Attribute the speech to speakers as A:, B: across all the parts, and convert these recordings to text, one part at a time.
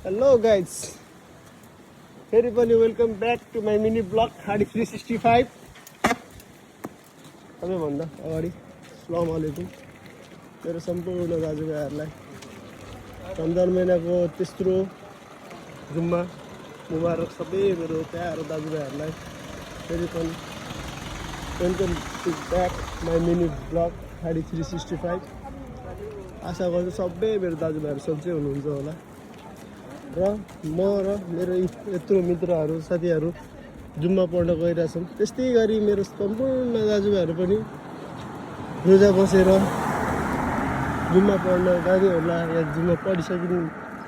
A: Hello guys, everybody welcome back to my mini vlog Hadi 365. सबैभन्दा अगाडि अस्सलाम वालेकुम मेरो सम्पूर्ण दाजुभाइहरूलाई रमजान महिनाको तेस्रो जुम्मा मुबारक सबै मेरो प्यारो दाजुभाइहरूलाई फेरि पनि welcome to back my mini blog Hadi 365. आशा गर्छु सबै मेरो दाजुभाइहरू सन्चै हुनुहुन्छ होला र म र मेरो यत्रो मित्रहरू साथीहरू जुम्मा पढ्न गइरहेछौँ। त्यस्तै गरी मेरो सम्पूर्ण दाजुभाइहरू पनि रोजा बसेर जुम्मा पढ्न गए होला या जुम्मा पढिसकिनु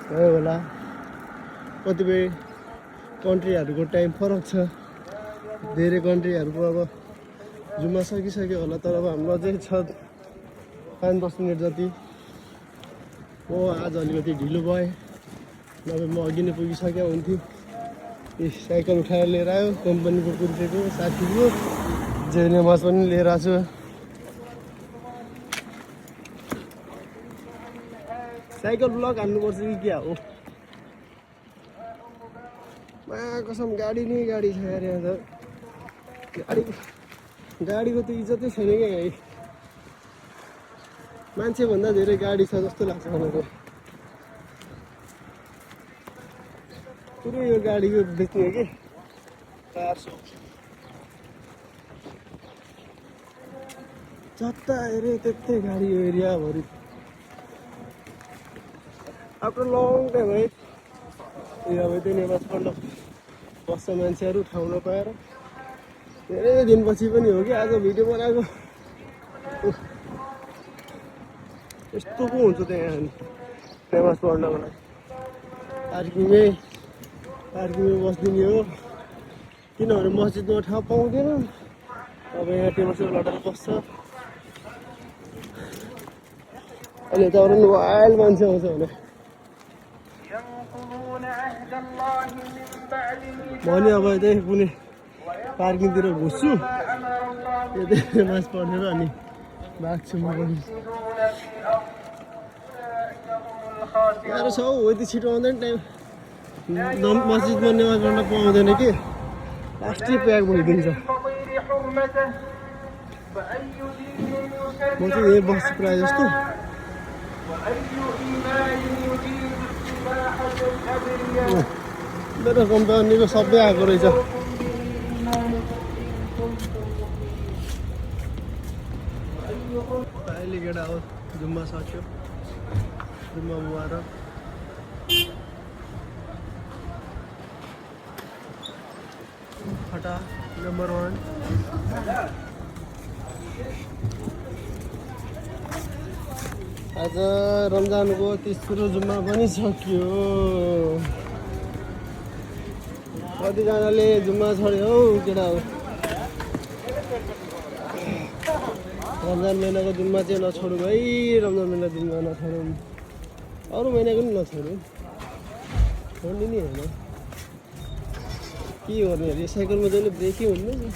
A: भयो होला। कतिपय कन्ट्रीहरूको टाइम फरक छ, धेरै कन्ट्रीहरूको अब जुम्मा सकिसक्यो होला, तर अब हाम्रो अझै छ 5-10 मिनट जति। म आज अलिकति ढिलो भएँ, नभए म अघि नै पुगिसकेको हुन्थेँ। साइकल उठाएर लिएर आयो कम्पनीको कुर्तेको साथीको जेनेमास पनि लिएर आएको छु। साइकल ब्लग हान्नुपर्छ कि क्या हो? कसम गाडी नै गाडी छ यार, यहाँ त गाडीको त इज्जतै छैन क्या है। मान्छेभन्दा धेरै गाडी छ जस्तो लाग्छ मलाई त। पुरै यो गाडीको बेच्ने हो कि 400 जता हेऱ्यो त्यतै गाडी यो एरियाभरि। आफ्टर लङ टाइम है अब त्यो नेपाल पढ्न बस्छ मान्छेहरू ठाउँ नपाएर। धेरै दिनपछि पनि हो कि आज भिडियो बनाएको। यस्तो पो हुन्छ त्यहाँ फेमस पढ्नको लागि। पार्किङमै बस्दिने हो, किनभने मस्जिदमा ठाउँ पाउँदैन। अब यहाँ टेबल सेबल हटाएर बस्छ। अहिले त अरू वाइल्ड मान्छे आउँछ भने म नि अब यतै कुनै पार्किङतिर घुस्छु, यतै नमाज पढेर अनि भाग्छु म पनि। गाह्रो छ हौ, यति छिटो आउँदैन टाइम। मस्जिदमा नमाज पढ्न पाउँदैन कि लास्टै प्याक भइदिन्छ। म चाहिँ यहीँ बस्छु प्रायः जस्तो। मेरो कम्पनीको सबै आएको रहेछ। अहिले केटा हो जुम्मा सक्यो, जुम्मा मुबारक। फटा नम्बर 1। आज रमजानको तेस्रो जुम्मा पनि सकियो। कतिजनाले जुम्मा छोड्यो हौ केटा हो। रमजान महिनाको जुम्मा चाहिँ नछोडौँ है, रमजान महिना जुम्मा नछोडौँ, अरू महिनाको पनि नछोडौँ। छोड्ने नि होइन, के गर्ने अरे। साइकलमा जहिले ब्रेकै हुन्न,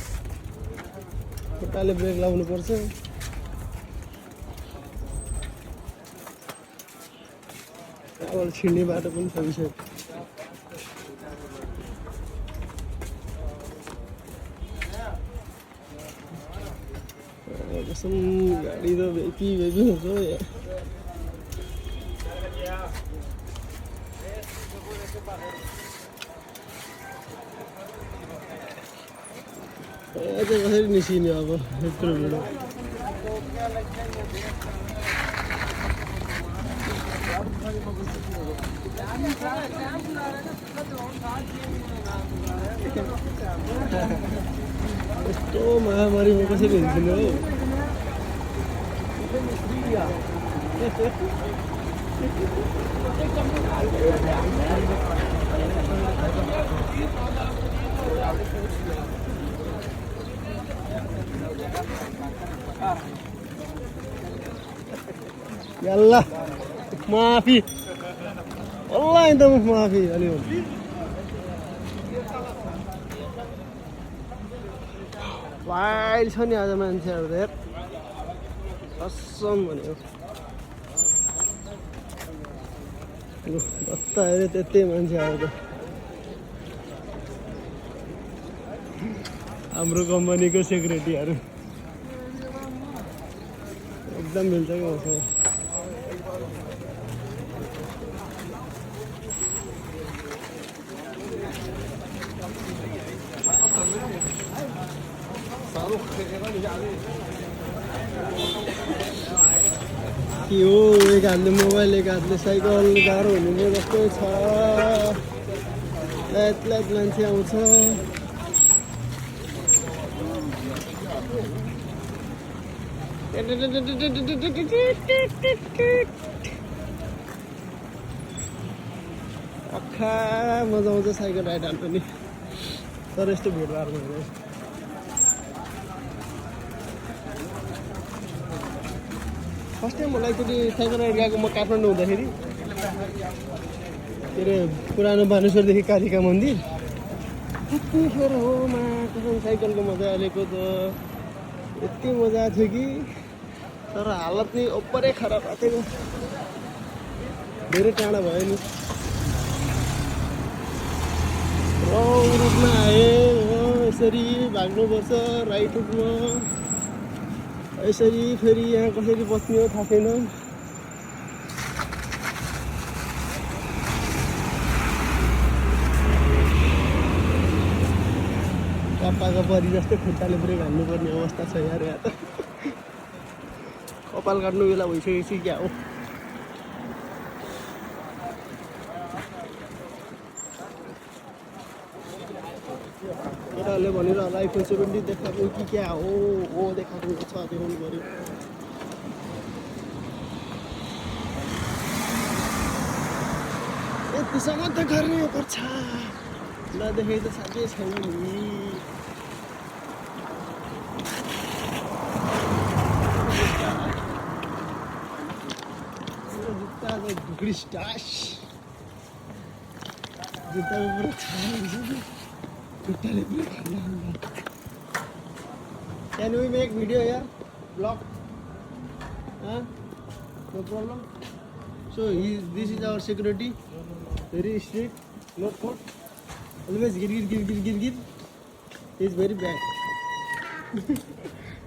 A: खुट्टाले ब्रेक लाउनु पर्छ। अब छिर्ने बाटो पनि सकिसक्यो। कसम गाडी त भेपी हुन्छ यहाँ। कसरी निस्किने अब यत्रो भिड। यस्तो महामारीमा कसरी हिँड्दिनु हौ। यल्ला माफी, अल्लाह एकदम माफी। अलि वाइल्ड छ नि आज मान्छेहरू त, कसम भनेको। दत्त अरे त्यतै मान्छे आएको हाम्रो कम्पनीको सेक्युरिटीहरू एकदम मिल्छ कि मसँग के हो एक हातले मोबाइल एक हातले साइकल गाह्रो हुने जस्तै छ लाइट मान्छे आउँछ अखा मजा आउँछ साइकल राइड हाल्नु नि तर यस्तो भिडभाडमा हुँदैन फर्स्ट टाइम होला एकचोटि साइकल राइड गएको म काठमाडौँ हुँदाखेरि के अरे पुरानो बानेश्वरदेखि कालिका मन्दिर त्यतिखेर हो मा कसम साइकलको मजा अहिलेको त यति मजा थियो कि तर हालत नै ओपरै खराब भएको थियो धेरै टाढा भयो नि रङ रुटमा आए हो यसरी भाग्नुपर्छ राइट रुटमा यसरी फेरि यहाँ कसरी बस्ने हो थाहा छैन कपालको परि जस्तै खुट्टाले ब्रेक हाल्नुपर्ने अवस्था छ यार यहाँ त कपाल काट्नु बेला भइसकेपछि क्या हो केटाहरूले भनेर होला iPhone 17 देखाएको कि क्या हो देखाएको छ देखाउनु पऱ्यो यतिसम्म त गर्नै पर्छ नदेखे त साँच्चै छैन नि जुत्ताको ढुक्री स्टास जुत्ताको पुरा छाडिन्छ खुट्टाले पुरा खाना Can we make video here? Vlog? Huh? No problem? So this is our security. Very strict. No code. Always gir. He's very bad.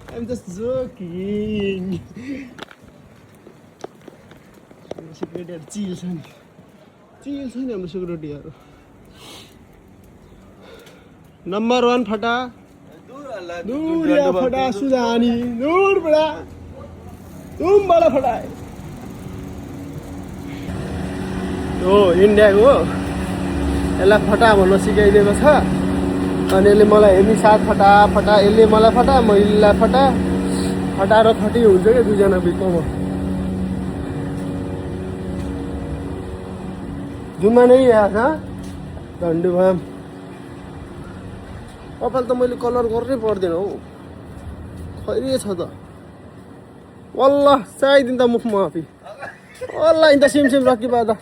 A: I'm just joking. Security chill son. I'm security यार. Number 1 फटा. दूर या फटा सुजानी दूर बड़ा तुम बड़ा फटा है तो इन्डियाको यसलाई फटा भन्न सिकाइदिएको छ अनि यसले मलाई हेर्ने साथ फटा यसले मलाई फटा मैले फटा र फटी हुन्छ के दुईजना बिचमा जुम्मा नै आछ धन्यवाद कपाल त मैले कलर गर्नै पर्दैन हौ खैरे छ त वल्ल चाहिदिन त मुख माफी वल्ल इन त सिम रकी पादा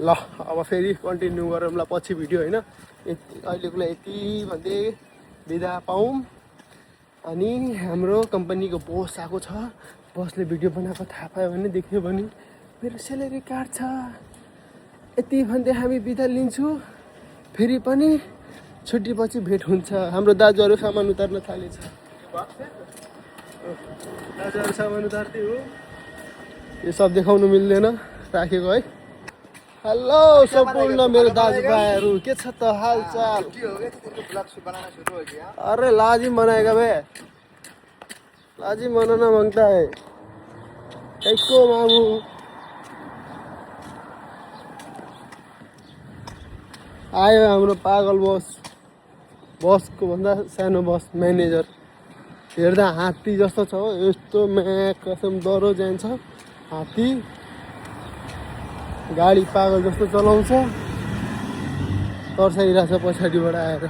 A: ल अब फेरि कन्टिन्यू गरौँ ल पछि भिडियो होइन अहिलेको लागि यति भन्दै बिदा पाऊँ अनि हाम्रो कम्पनीको बोस आएको छ बसले भिडियो बनाएको थाहा पायो भने देख्यो भने मेरो स्यालेरी कार्ड छ यति भन्दै हामी बिदा लिन्छौँ फेरि पनि छुट्टीपछि भेट हुन्छ हाम्रो दाजुहरू सामान उतार्न थालेछ दाजुहरू सामान उतार्दै हो यो सब देखाउनु मिल्दैन राखेको है हेलो सम्पूर्ण मेरो दाजुभाइहरू के छ त हालचाल अरे लाजिम बनाएगा बे लाजिम बनाना मांगता है कैको मामू आयो हाम्रो पागल बसको भन्दा सानो बस म्यानेजर हेर्दा हात्ती जस्तो छ हो यस्तो कसम डरो जान्छ हात्ती गाडी पागल जस्तो चलाउँछ तर्साइरहेछ पछाडिबाट आएर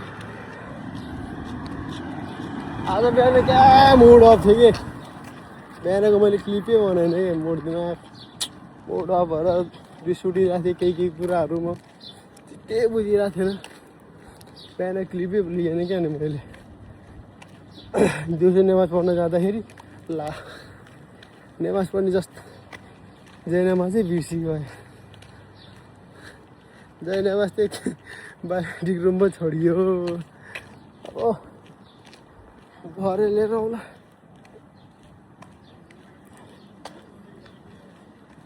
A: आज बिहान क्या मुड अफ थियो कि बिहानको मैले क्लिपै बनाएन कि मुड अफ भएर रिस उठिरहेको थिएँ केही कुराहरूमा केही बुझिरहेको थिएन बिहान क्लिपै लिएन क्या नि मैले दिउँसो नमाज पढ्न जाँदाखेरि ला नमाज पढ्ने जस्तो जैनामा चाहिँ बिर्सिगयो जैनामाज चाहिँ बायोमेट्रिक रुममा छोडियो अब भरे लिएर आउला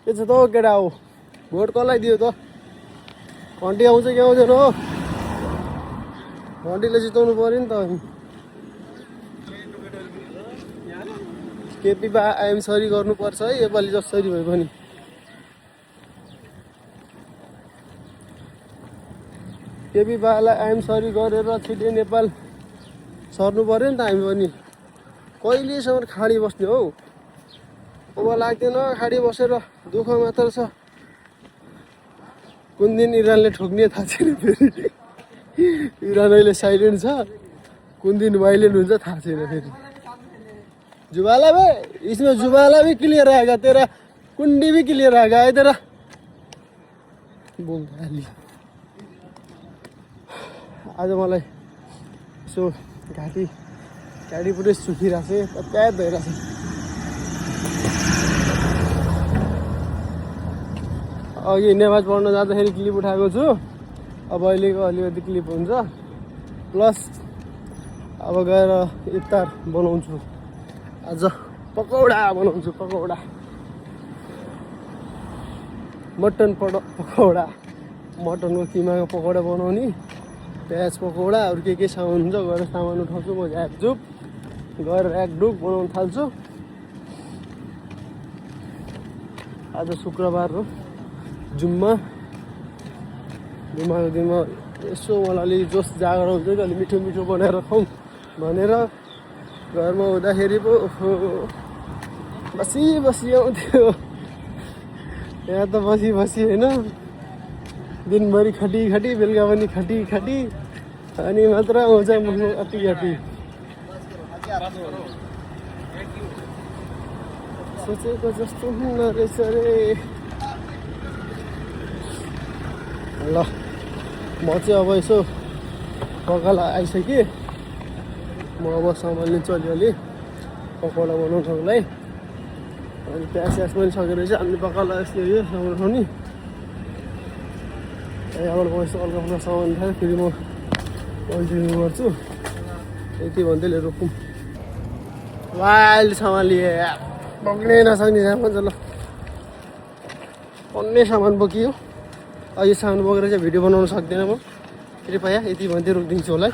A: के छ त हौ केटा हो भोट कसलाई दियो त घन्टी आउँछ कि आउँदैन हो घन्टीले जिताउनु पऱ्यो नि त केपी बा आइएम सरी गर्नुपर्छ है योपालि जसरी भए पनि केपी बालाई आइएम सरी गरेर छिटै नेपाल सर्नु पऱ्यो नि त हामी पनि कहिलेसम्म खाडी बस्ने हौ अब लाग्दैन खाडी बसेर दुःख मात्र छ कुन दिन इरानले ठोक्ने थाहा छैन फेरि इरान अहिले साइलेन्ट छ कुन दिन वाइलेन्ट हुन्छ थाहा छैन फेरि जुबाला बे इसमें जुबाला भी क्लियर आएगा तेरा कुंडी भी क्लियर आएगा है तेरा बोल आज मलाई यसो घाँटी पुरै सुकिरहेको छ प्याज भइरहेको छ अघि नमाज पढ्न जाँदाखेरि क्लिप उठाएको छु अब अहिलेको अलिकति क्लिप हुन्छ प्लस अब गएर इफ्तार बनाउँछु आज पकौडा बनाउँछु पकौडा मटन पकौडा मटनको किमाको पकौडा बनाउने प्याज पकौडा अरू के सामान हुन्छ गएर सामान उठाउँछु म झ्यापझुप गएर एकढुक बनाउन थाल्छु आज शुक्रबार हो जुम्माको दिनमा यसो मलाई अलिक जोस जागर हुन्छ कि अलिक मिठो मिठो बनाएर खाउँ भनेर घरमा हुँदाखेरि पो बसी आउँथ्यो यहाँ त बसी होइन दिनभरि खटी बेलुका पनि खटी अनि मात्र आउँछ अति सोचेको जस्तो हुन रहेछ रे ल म चाहिँ अब यसो पकाला आइसकेँ म अब सामान लिन्छु अलिअलि पकौडा बनाउनको लागि अनि प्याज पनि सकेर चाहिँ हामीले पकाला यस्तो यो सामान उठाउने यहाँबाट म यस्तो हल्का सामान उठाएर फेरि म कन्टिन्यू गर्छु यति भन्दै लिएर रोकौँ अहिले सामान लिएँ बोक्नै नसक्ने सामान छ ल अन्य सामान बोकियो यो सामान बोकेर चाहिँ भिडियो बनाउन सक्दिनँ म कृपया यति भन्दै रोकिदिन्छु होला है।